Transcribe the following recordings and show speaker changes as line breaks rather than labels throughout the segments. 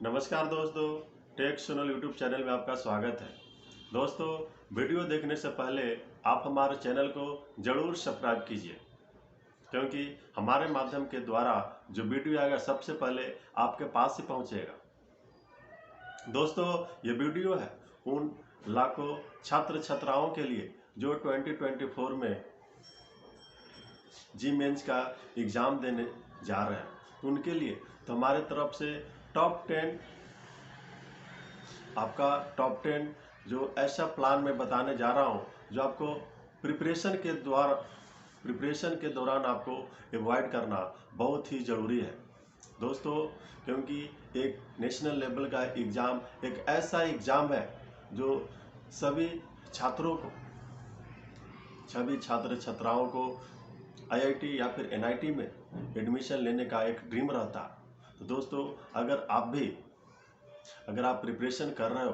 नमस्कार दोस्तों, टेक सुनल यूट्यूब चैनल में आपका स्वागत है। दोस्तों, वीडियो देखने से पहले आप हमारे चैनल को जरूर सब्सक्राइब कीजिए, क्योंकि हमारे माध्यम के द्वारा जो वीडियो आएगा सबसे पहले आपके पास ही पहुंचेगा। दोस्तों, ये वीडियो है उन लाखों छात्र छात्राओं के लिए जो 2024 में जी मेंस का एग्ज़ाम देने जा रहे हैं। तो उनके लिए तो हमारे तरफ से टॉप 10 आपका टॉप 10 जो ऐसा प्लान मैं बताने जा रहा हूं जो आपको प्रिपरेशन के दौरान आपको अवॉइड करना बहुत ही ज़रूरी है दोस्तों, क्योंकि एक नेशनल लेवल का एग्ज़ाम एक ऐसा एग्ज़ाम है जो सभी छात्रों को सभी छात्र छात्राओं को आईआईटी या फिर एनआईटी में एडमिशन लेने का एक ड्रीम रहता है। तो दोस्तों, अगर आप प्रिपरेशन कर रहे हो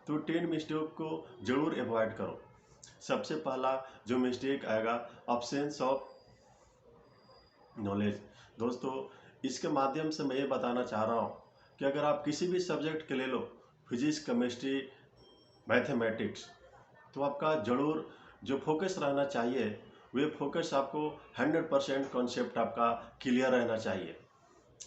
तो 10 मिस्टेक को जरूर अवॉइड करो। सबसे पहला जो मिस्टेक आएगा, अब्सेंस ऑफ नॉलेज। दोस्तों, इसके माध्यम से मैं ये बताना चाह रहा हूँ कि अगर आप किसी भी सब्जेक्ट के ले लो, फिजिक्स, केमिस्ट्री, मैथमेटिक्स, तो आपका जरूर जो फोकस रहना चाहिए वे फोकस आपको 100% कॉन्सेप्ट आपका क्लियर रहना चाहिए,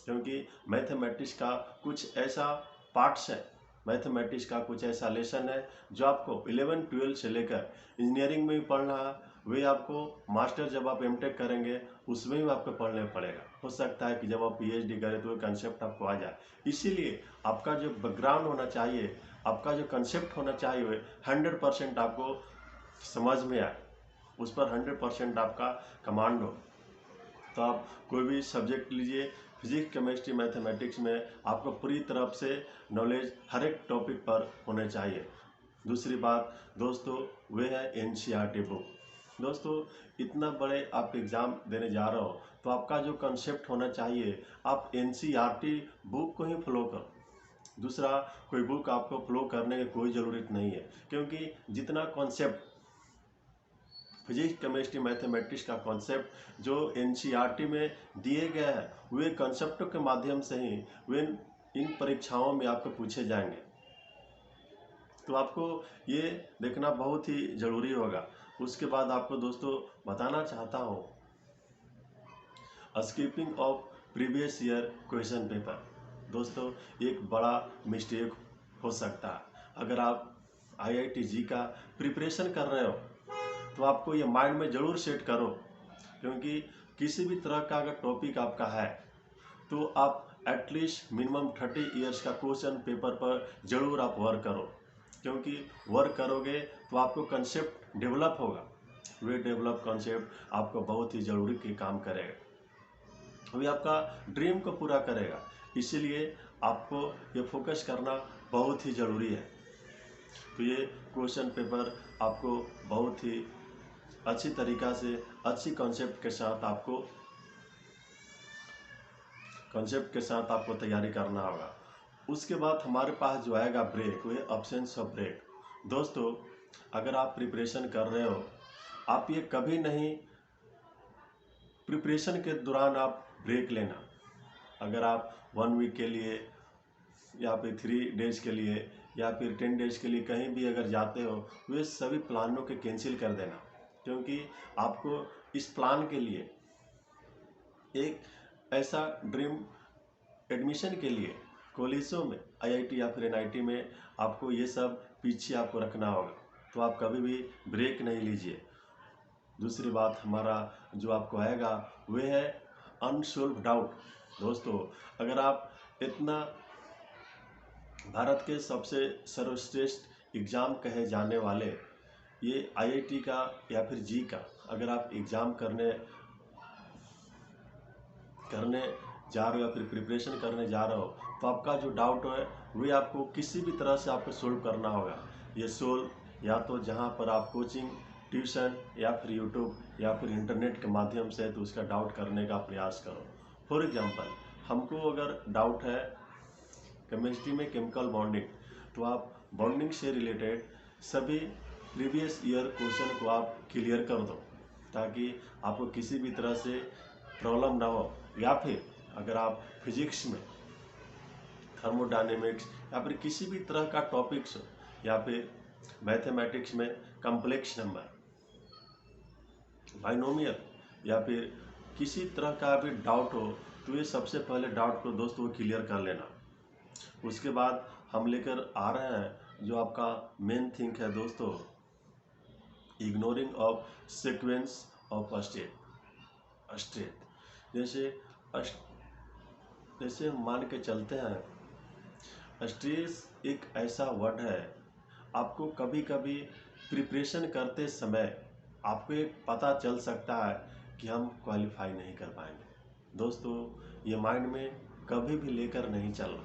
क्योंकि मैथमेटिक्स का कुछ ऐसा पार्ट्स है, मैथमेटिक्स का कुछ ऐसा लेसन है जो आपको 11-12 से लेकर इंजीनियरिंग में भी पढ़ना है, वे आपको मास्टर जब आप एमटेक करेंगे उसमें भी आपको पढ़ने पड़ेगा। हो सकता है कि जब आप पीएचडी करें तो वो कंसेप्ट आपको आ जाए। इसीलिए आपका जो बैकग्राउंड होना चाहिए, आपका जो कंसेप्ट होना चाहिए वे 100% आपको समझ में आए, उस पर 100% आपका कमांड हो। तो आप कोई भी सब्जेक्ट लीजिए, फिजिक्स, केमिस्ट्री, मैथमेटिक्स में आपको पूरी तरफ से नॉलेज हर एक टॉपिक पर होने चाहिए। दूसरी बात दोस्तों, वे है एनसीईआरटी बुक। दोस्तों, इतना बड़े आप एग्ज़ाम देने जा रहे हो तो आपका जो कंसेप्ट होना चाहिए, आप एनसीईआरटी बुक को ही फॉलो करो। दूसरा कोई बुक आपको फॉलो करने की कोई ज़रूरत नहीं है, क्योंकि जितना कॉन्सेप्ट फिजिक्स, केमिस्ट्री, मैथमेटिक्स का कॉन्सेप्ट जो एनसीईआरटी में दिए गए हैं वे कॉन्सेप्टों के माध्यम से ही वे इन परीक्षाओं में आपको पूछे जाएंगे। तो आपको ये देखना बहुत ही ज़रूरी होगा। उसके बाद आपको दोस्तों बताना चाहता हूँ skipping of previous year question paper. दोस्तों, एक बड़ा मिस्टेक हो सकता है। अगर आप आईआईटी जी का प्रिपरेशन कर रहे हो तो आपको ये माइंड में ज़रूर सेट करो, क्योंकि किसी भी तरह का अगर टॉपिक आपका है तो आप एटलीस्ट मिनिमम 30 इयर्स का क्वेश्चन पेपर पर ज़रूर आप वर्क करो, क्योंकि वर्क करोगे तो आपको कंसेप्ट डेवलप होगा। वे डेवलप कंसेप्ट आपको बहुत ही ज़रूरी के काम करेगा, वे आपका ड्रीम को पूरा करेगा। इसीलिए आपको ये फोकस करना बहुत ही ज़रूरी है। तो ये क्वेश्चन पेपर आपको बहुत ही अच्छी तरीक़ा से अच्छी कॉन्सेप्ट के साथ आपको तैयारी करना होगा। उसके बाद हमारे पास जो आएगा ब्रेक, वो है अब्सेंस ऑफ ब्रेक। दोस्तों, अगर आप प्रिपरेशन कर रहे हो, आप ये कभी नहीं प्रिपरेशन के दौरान आप ब्रेक लेना। अगर आप 1 वीक के लिए या फिर 3 डेज के लिए या फिर 10 डेज के लिए कहीं भी अगर जाते हो, वे सभी प्लानों के कैंसिल कर देना, क्योंकि आपको इस प्लान के लिए एक ऐसा ड्रीम एडमिशन के लिए कॉलेजों में आईआईटी या फिर एनआईटी में आपको ये सब पीछे आपको रखना होगा। तो आप कभी भी ब्रेक नहीं लीजिए। दूसरी बात हमारा जो आपको आएगा वह है अनसॉल्व डाउट। दोस्तों, अगर आप इतना भारत के सबसे सर्वश्रेष्ठ एग्ज़ाम कहे जाने वाले ये आईआईटी का या फिर जी का अगर आप एग्ज़ाम करने जा रहे हो या फिर प्रिपरेशन करने जा रहे हो, तो आपका जो डाउट है वही आपको किसी भी तरह से आपको सोल्व करना होगा। ये सोल्व या तो जहाँ पर आप कोचिंग, ट्यूशन या फिर यूट्यूब या फिर इंटरनेट के माध्यम से तो उसका डाउट करने का प्रयास करो। फॉर एग्जांपल, हमको अगर डाउट है केमिस्ट्री में केमिकल बॉन्डिंग, तो आप बॉन्डिंग से रिलेटेड सभी प्रीवियस ईयर क्वेश्चन को आप क्लियर कर दो, ताकि आपको किसी भी तरह से प्रॉब्लम ना हो। या फिर अगर आप फिजिक्स में थर्मोडायनेमिक्स या फिर किसी भी तरह का टॉपिक्स या फिर मैथमेटिक्स में कॉम्प्लेक्स नंबर, बाइनोमियल या फिर किसी तरह का भी डाउट हो, तो ये सबसे पहले डाउट को दोस्तों क्लियर कर लेना। उसके बाद हम लेकर आ रहे हैं जो आपका मेन थिंक है दोस्तों, ignoring of sequence of state. जैसे हम मान के चलते हैं, स्ट्रेस एक ऐसा वर्ड है, आपको कभी कभी प्रिपरेशन करते समय आपको एक पता चल सकता है कि हम क्वालिफाई नहीं कर पाएंगे। दोस्तों ये माइंड में कभी भी लेकर नहीं चलना,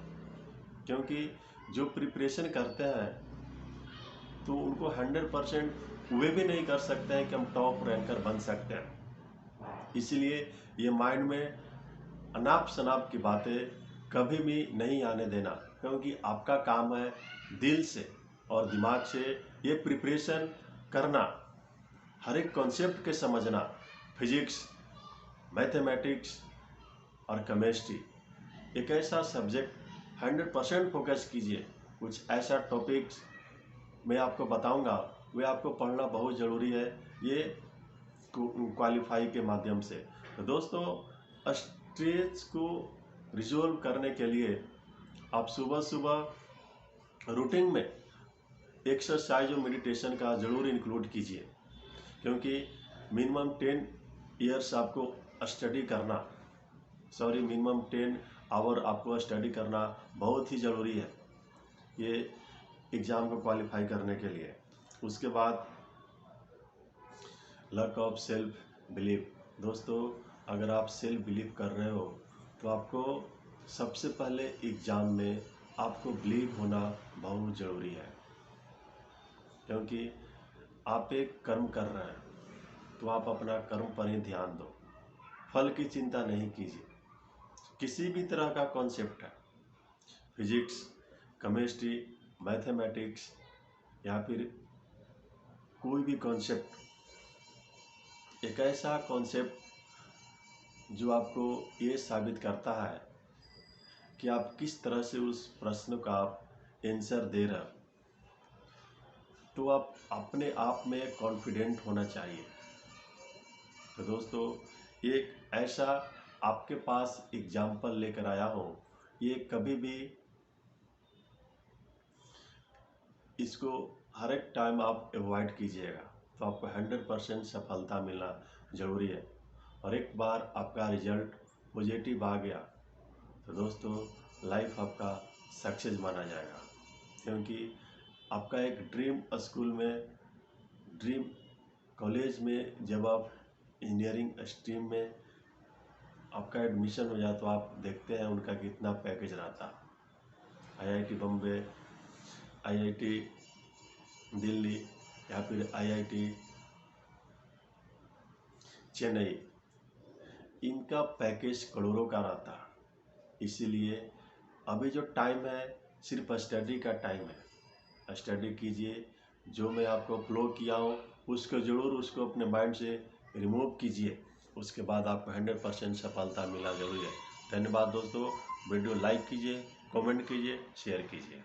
क्योंकि जो प्रिपरेशन करते हैं तो उनको 100% वे भी नहीं कर सकते हैं कि हम टॉप रैंकर बन सकते हैं। इसलिए ये माइंड में अनाप शनाप की बातें कभी भी नहीं आने देना, क्योंकि आपका काम है दिल से और दिमाग से ये प्रिपरेशन करना, हर एक कॉन्सेप्ट के समझना। फिजिक्स, मैथमेटिक्स और केमिस्ट्री एक ऐसा सब्जेक्ट 100% फोकस कीजिए। कुछ ऐसा टॉपिक्स मैं आपको बताऊंगा, वे आपको पढ़ना बहुत ज़रूरी है ये क्वालिफाई के माध्यम से। तो दोस्तों स्ट्रेस को रिजोल्व करने के लिए आप सुबह सुबह रूटीन में एक्सरसाइज और मेडिटेशन का ज़रूर इंक्लूड कीजिए, क्योंकि मिनिमम 10 ईयर्स आपको स्टडी करना, मिनिमम 10 आवर आपको स्टडी करना बहुत ही ज़रूरी है ये एग्ज़ाम को क्वालिफाई करने के लिए। उसके बाद लैक ऑफ सेल्फ बिलीव। दोस्तों अगर आप सेल्फ बिलीव कर रहे हो तो आपको सबसे पहले एग्ज़ाम में आपको बिलीव होना बहुत ज़रूरी है, क्योंकि आप एक कर्म कर रहे हैं तो आप अपना कर्म पर ही ध्यान दो, फल की चिंता नहीं कीजिए। किसी भी तरह का कॉन्सेप्ट है, फिजिक्स, केमिस्ट्री, मैथमेटिक्स या फिर कोई भी कॉन्सेप्ट, एक ऐसा कॉन्सेप्ट जो आपको ये साबित करता है कि आप किस तरह से उस प्रश्न का आप आंसर दे रहे हो, तो आप अपने आप में कॉन्फिडेंट होना चाहिए। तो दोस्तों एक ऐसा आपके पास एग्जाम्पल लेकर आया हूँ, ये कभी भी इसको हर एक टाइम आप अवॉइड कीजिएगा तो आपको 100% सफलता मिलना ज़रूरी है। और एक बार आपका रिजल्ट पॉजिटिव आ गया तो दोस्तों लाइफ आपका सक्सेस माना जाएगा, क्योंकि आपका एक ड्रीम स्कूल में, ड्रीम कॉलेज में जब आप इंजीनियरिंग स्ट्रीम में आपका एडमिशन हो जाए तो आप देखते हैं उनका कितना पैकेज रहता। आईआईटी बम्बे, आईआईटी दिल्ली या फिर आईआईटी चेन्नई, इनका पैकेज करोड़ों का रहता। इसीलिए अभी जो टाइम है सिर्फ स्टडी का टाइम है। स्टडी कीजिए, जो मैं आपको फ्लो किया हूँ उसको ज़रूर उसको अपने माइंड से रिमूव कीजिए, उसके बाद आपको 100% सफलता मिलना जरूरी है। धन्यवाद दोस्तों, वीडियो लाइक कीजिए, कमेंट कीजिए, शेयर कीजिए।